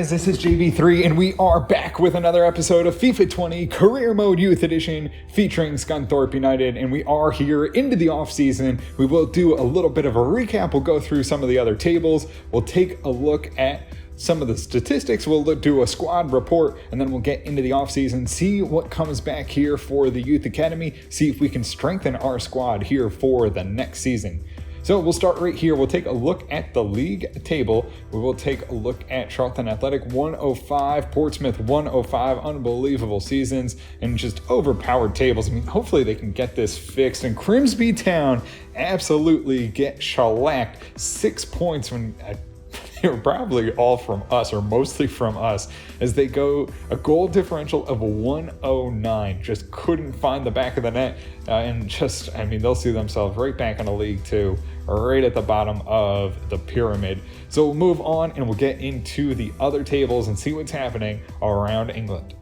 guys, this is JV3 and we are back with another episode of FIFA 20 Career Mode Youth Edition featuring Scunthorpe United, and we are here into the off season. We will do a little bit of a recap. We'll go through some of the other tables. We'll take a look at some of the statistics. We'll do a squad report, and then we'll get into the off season, see what comes back here for the Youth Academy, see if we can strengthen our squad here for the next season. So we'll start right here. We'll take a look at the league table. We will take a look at Charlton Athletic 105, Portsmouth 105, unbelievable seasons and just overpowered tables. I mean, hopefully they can get this fixed. And Grimsby Town absolutely get shellacked, 6 points when they were probably all from us, or mostly from us, as they go a goal differential of 109. Just couldn't find the back of the net, and just, I mean, they'll see themselves right back in the League Two, right at the bottom of the pyramid. So we'll move on and we'll get into the other tables and see what's happening around England.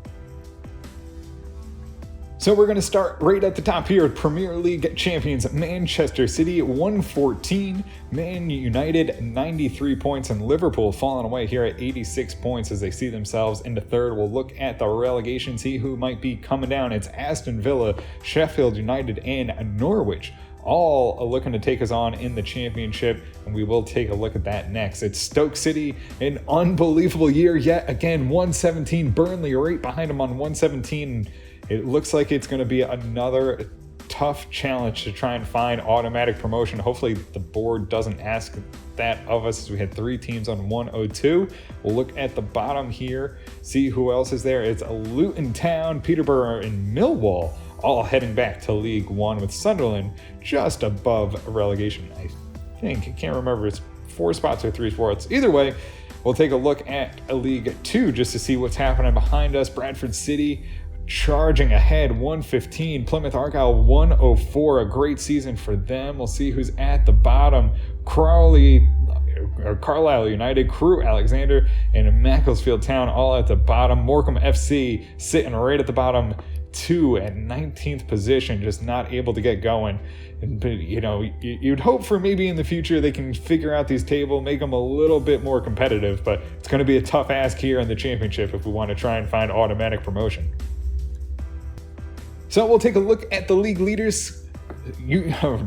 So we're going to start right at the top here. Premier League champions Manchester City 114, Man United 93 points, and Liverpool falling away here at 86 points as they see themselves into third. We'll look at the relegation, see who might be coming down. It's Aston Villa, Sheffield United, and Norwich, all looking to take us on in the championship, and we will take a look at that next. It's Stoke City, an unbelievable year yet again, 117. Burnley right behind them on 117. It looks like it's going to be another tough challenge to try and find automatic promotion. Hopefully the board doesn't ask that of us, as we had 3 teams on 102. We'll look at the bottom here, see who else is there. It's Luton Town, Peterborough, and Millwall, all heading back to League One, with Sunderland just above relegation. I can't remember if it's 4 spots or 3 spots. Either way, we'll take a look at League Two just to see what's happening behind us. Bradford City charging ahead, 115. Plymouth Argyle 104, a great season for them. We'll see who's at the bottom. Carlisle United, Crewe Alexander, and Macclesfield Town all at the bottom. Morecambe FC sitting right at the bottom, 2 at 19th position, just not able to get going. And you know, you'd hope for maybe in the future they can figure out these tables, make them a little bit more competitive, but it's going to be a tough ask here in the championship if we want to try and find automatic promotion. So we'll take a look at the league leaders.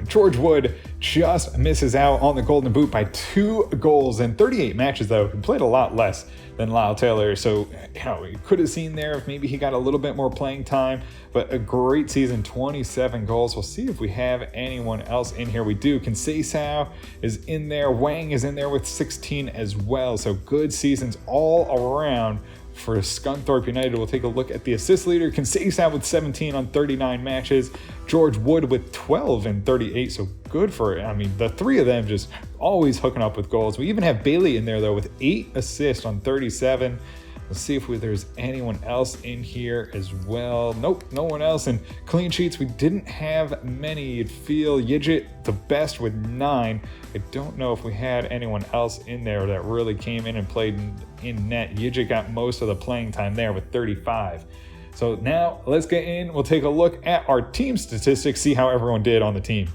George Wood just misses out on the Golden Boot by 2 goals in 38 matches, though. He played a lot less than Lyle Taylor, so you could have seen there if maybe he got a little bit more playing time, but a great season, 27 goals. We'll see if we have anyone else in here. We do. Conceição is in there. Wang is in there with 16 as well, so good seasons all around for Scunthorpe United. We'll take a look at the assist leader. Conceição with 17 on 39 matches. George Wood with 12 and 38. So good for, I mean, the 3 of them just always hooking up with goals. We even have Bailey in there, though, with 8 assists on 37. Let's see if there's anyone else in here as well. Nope, no one else. And clean sheets, we didn't have many. You'd feel Yidget the best with 9. I don't know if we had anyone else in there that really came in and played in net. Yidget got most of the playing time there with 35. So now let's get in. We'll take a look at our team statistics, see how everyone did on the team.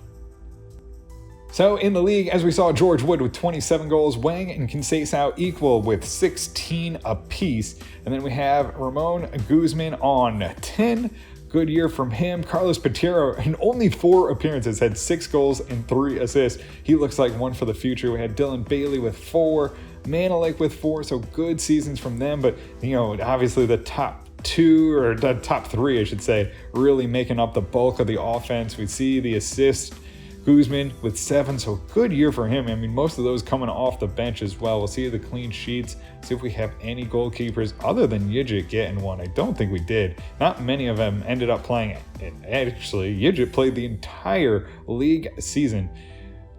So in the league, as we saw, George Wood with 27 goals, Wang and Conceição equal with 16 apiece. And then we have Ramon Guzman on 10. Good year from him. Carlos Patero, in only 4 appearances, had 6 goals and 3 assists. He looks like one for the future. We had Dylan Bailey with 4, Manalik with 4, so good seasons from them. But, you know, obviously the top 2, or the top 3, I should say, really making up the bulk of the offense. We see the assist, Guzman with 7, so good year for him. I mean, most of those coming off the bench as well. We'll see the clean sheets, see if we have any goalkeepers other than Yidget getting one. I don't think we did. Not many of them ended up playing it. Actually, Yidget played the entire league season.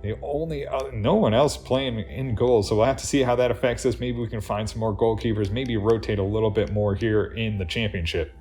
The only no one else playing in goal, so we'll have to see how that affects us. Maybe we can find some more goalkeepers, maybe rotate a little bit more here in the championship.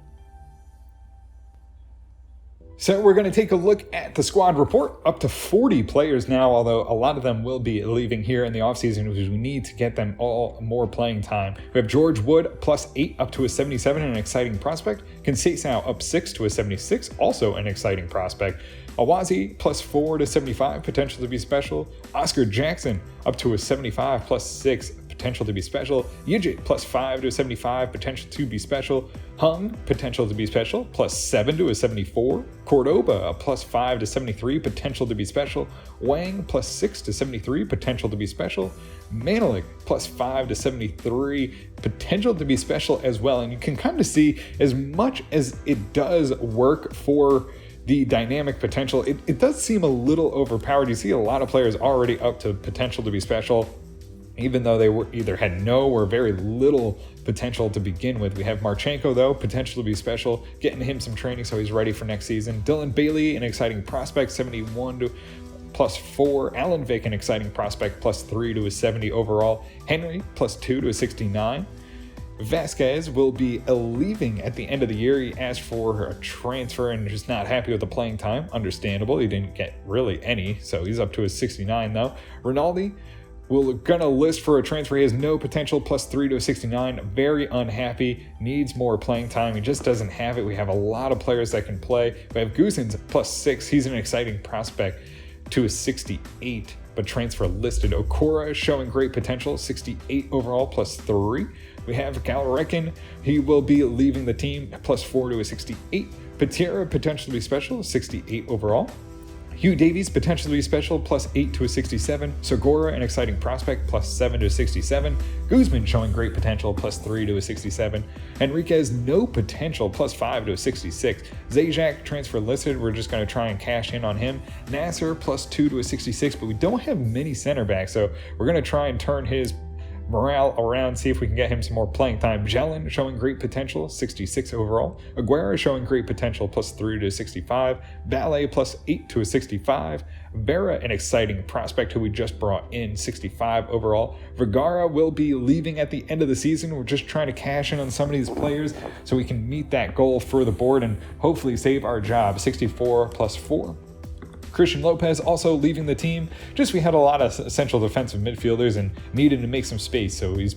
So we're going to take a look at the squad report. Up to 40 players now, although a lot of them will be leaving here in the offseason because we need to get them all more playing time. We have George Wood plus 8 up to a 77, an exciting prospect. Conceição up 6 to a 76, also an exciting prospect. Awazi plus 4 to 75, potential to be special. Oscar Jackson up to a 75 plus 6, potential to be special. Yijit, plus 5 to a 75, potential to be special. Hung, potential to be special, plus 7 to a 74. Cordoba, a plus 5 to 73, potential to be special. Wang, plus 6 to 73, potential to be special. Manelik, plus 5 to 73, potential to be special as well. And you can kind of see, as much as it does work for the dynamic potential, it does seem a little overpowered. You see a lot of players already up to potential to be special, even though they were either had no or very little potential to begin with. We have Marchenko, though, potential to be special, getting him some training so he's ready for next season. Dylan Bailey, an exciting prospect, 71 to plus 4. Alan Vick, an exciting prospect, plus 3 to a 70 overall. Henry, plus 2 to a 69. Vasquez will be leaving at the end of the year. He asked for a transfer and just not happy with the playing time. Understandable. He didn't get really any, so he's up to his 69 though. Rinaldi will gonna list for a transfer. He has no potential, plus 3 to a 69. Very unhappy. Needs more playing time. He just doesn't have it. We have a lot of players that can play. We have Guzins, plus 6. He's an exciting prospect, to a 68, but transfer listed. Okora showing great potential, 68 overall, plus 3. We have Galrekin. He will be leaving the team, plus 4 to a 68. Patera, potential to be special, 68 overall. Hugh Davies, potential to be special, plus 8 to a 67. Segura, an exciting prospect, plus 7 to a 67. Guzman showing great potential, plus 3 to a 67. Enriquez, no potential, plus 5 to a 66. Zajac, transfer listed. We're just going to try and cash in on him. Nasser, plus 2 to a 66, but we don't have many center backs, so we're going to try and turn his morale around, see if we can get him some more playing time. Jelen showing great potential, 66 overall. Aguero showing great potential, plus 3 to 65. Ballet, plus 8 to a 65. Vera, an exciting prospect who we just brought in, 65 overall. Vergara will be leaving at the end of the season. We're just trying to cash in on some of these players so we can meet that goal for the board and hopefully save our job, 64 plus 4. Christian Lopez also leaving the team. Just we had a lot of essential defensive midfielders and needed to make some space, so he's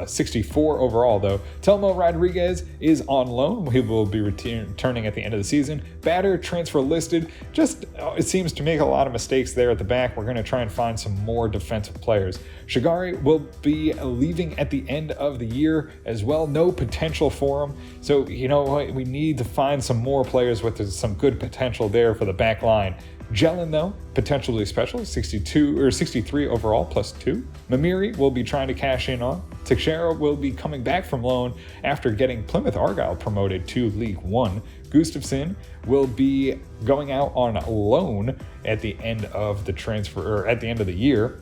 64 overall though. Telmo Rodriguez is on loan. He will be returning at the end of the season. Batter, transfer listed. Just it seems to make a lot of mistakes there at the back. We're going to try and find some more defensive players. Shigari will be leaving at the end of the year as well. No potential for him. So, you know, we need to find some more players with some good potential there for the back line. Jelen, though, potentially special, 62 or 63 overall, plus 2. Mamiri will be trying to cash in on. Teixeira will be coming back from loan after getting Plymouth Argyle promoted to League One. Gustafsson will be going out on loan at the end of the transfer, or at the end of the year.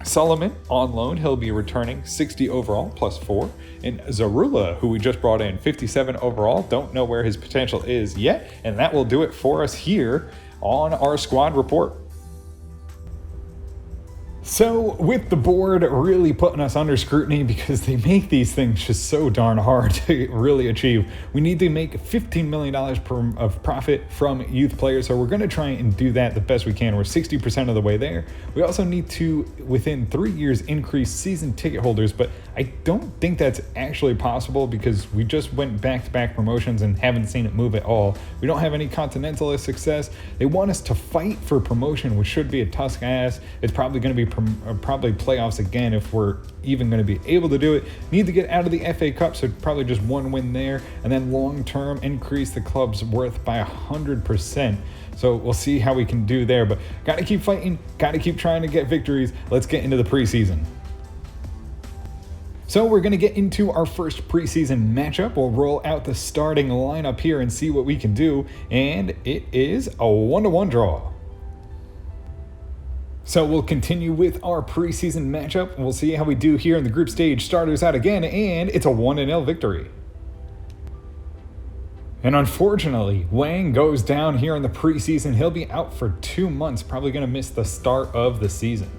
Solomon on loan, he'll be returning, 60 overall, plus 4. And Zarula, who we just brought in, 57 overall, don't know where his potential is yet. And that will do it for us here on our squad report. So with the board really putting us under scrutiny because they make these things just so darn hard to really achieve, we need to make $15 million of profit from youth players. So we're going to try and do that the best we can. We're 60% of the way there. We also need to, within 3 years, increase season ticket holders, but I don't think that's actually possible because we just went back-to-back promotions and haven't seen it move at all. We don't have any Continentalist success. They want us to fight for promotion, which should be a tusk ass. It's probably going to be probably playoffs again if we're even going to be able to do it. Need to get out of the FA Cup, so probably just one win there, and then long-term increase the club's worth by 100%. So we'll see how we can do there, but got to keep fighting, got to keep trying to get victories. Let's get into the preseason. So we're going to get into our first preseason matchup. We'll roll out the starting lineup here and see what we can do, and it is a 1-1 draw. So we'll continue with our preseason matchup. We'll see how we do here in the group stage. Starters out again, and it's a 1-0 victory. And unfortunately, Wang goes down here in the preseason. He'll be out for 2 months, probably going to miss the start of the season.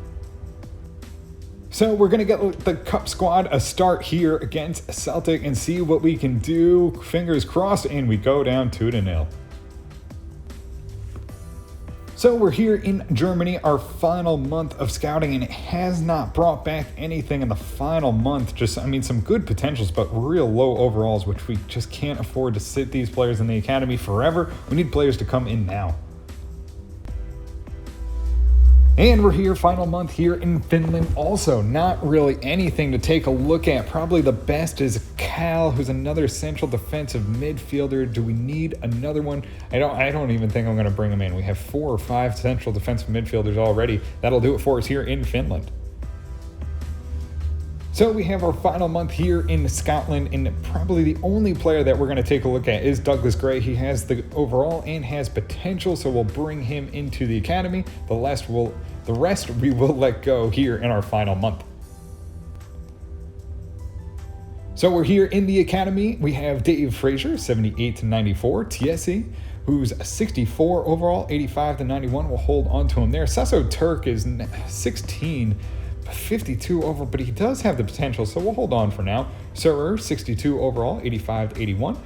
So we're going to get the Cup squad a start here against Celtic and see what we can do. Fingers crossed, and we go down 2-0. So we're here in Germany, our final month of scouting, and it has not brought back anything in the final month. Just, I mean, some good potentials, but real low overalls, which we just can't afford to sit these players in the academy forever. We need players to come in now. And we're here, final month here in Finland. Also, not really anything to take a look at. Probably the best is Cal, who's another central defensive midfielder. Do we need another one? I don't even think I'm going to bring him in. We have 4 or 5 central defensive midfielders already. That'll do it for us here in Finland. So we have our final month here in Scotland, and probably the only player that we're going to take a look at is Douglas Gray. He has the overall and has potential, so we'll bring him into the academy. The rest we will let go here in our final month. So we're here in the academy. We have Dave Frazier, 78-94. Tiesi, who's 64 overall, 85-91. We'll hold on to him there. Sasso Turk is 16. 52 overall, but he does have the potential, so we'll hold on for now. Surer, 62 overall, 85-81.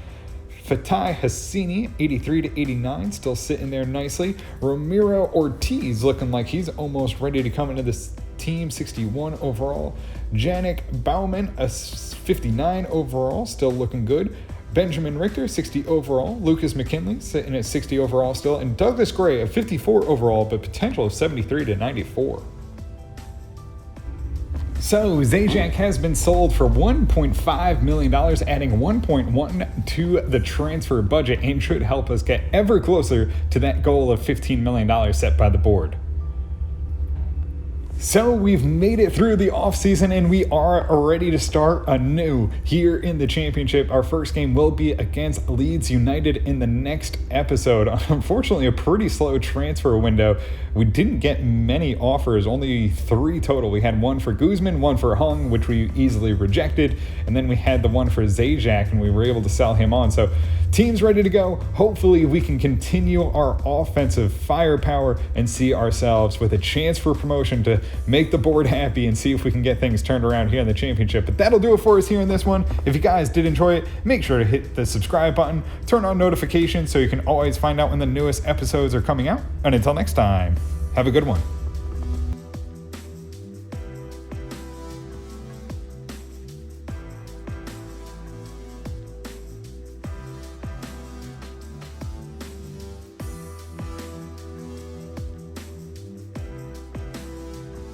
Fatai Hassini, 83-89, still sitting there nicely. Ramiro Ortiz looking like he's almost ready to come into this team, 61 overall. Janik Bauman, a 59 overall, still looking good. Benjamin Richter, 60 overall. Lucas McKinley, sitting at 60 overall still. And Douglas Gray, a 54 overall, but potential of 73-94. So Zajac has been sold for $1.5 million, adding 1.1 to the transfer budget, and should help us get ever closer to that goal of $15 million set by the board. So we've made it through the offseason, and we are ready to start anew here in the championship. Our first game will be against Leeds United in the next episode. Unfortunately, a pretty slow transfer window. We didn't get many offers, only 3 total. We had one for Guzman, one for Hung, which we easily rejected, and then we had the one for Zajac, and we were able to sell him on. So team's ready to go. Hopefully we can continue our offensive firepower and see ourselves with a chance for promotion to make the board happy and see if we can get things turned around here in the championship. But that'll do it for us here in this one. If you guys did enjoy it, make sure to hit the subscribe button, turn on notifications so you can always find out when the newest episodes are coming out. And until next time, have a good one.